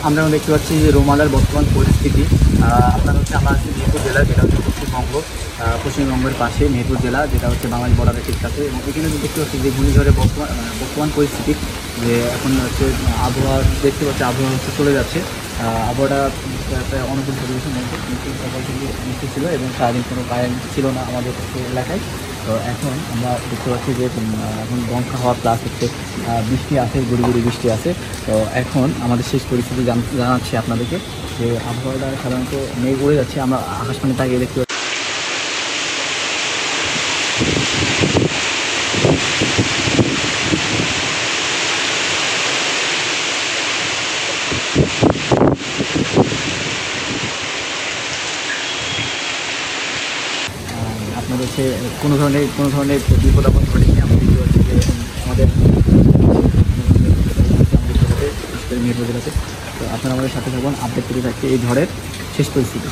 আমরা দেখতে পাচ্ছি যে রোমালার বর্তমান পরিস্থিতি। আপনার হচ্ছে আমরা আছি মেহেরপুর জেলা, যেটা হচ্ছে পশ্চিমবঙ্গের পাশে মেহেরপুর জেলা, যেটা হচ্ছে বাংলাদেশ বর্ডারের ঠিক কাছে। এবং এখানে দেখতে পাচ্ছি যে ঘূর্ণিঝড়ের বর্তমান পরিস্থিতি, যে এখন হচ্ছে আবহাওয়া দেখতে পাচ্ছি, আবহাওয়া হচ্ছে চলে যাচ্ছে। আবহাওয়াটা প্রায় অনুকূল পরিবেশের মধ্যে মিষ্টি ছিল এবং সারাদিন কোনো কারেন্ট ছিল না আমাদের এলাকায়। তো এখন আমরা দেখতে পাচ্ছি যে এখন দমকা হাওয়া প্লাস হচ্ছে বৃষ্টি আছে, গুড়ি গুড়ি বৃষ্টি আছে। তো এখন আমাদের শেষ পরিস্থিতি জানাচ্ছি আপনাদেরকে, যে আবহাওয়াটা সাধারণত মেঘ উড়ে যাচ্ছে, আমরা আকাশবাণী তাকিয়ে দেখতে পাচ্ছি। আপনার হচ্ছে কোনো ধরনের বিপদ আপদ ঘটেনি। আমরা দেখতে পাচ্ছি যে আমাদের মেহেরপুর জেলাতে। তো আপনারা আমাদের সাথে থাকুন, আপডেট করে থাকছে এই ঝড়ের শেষ পরিস্থিতি।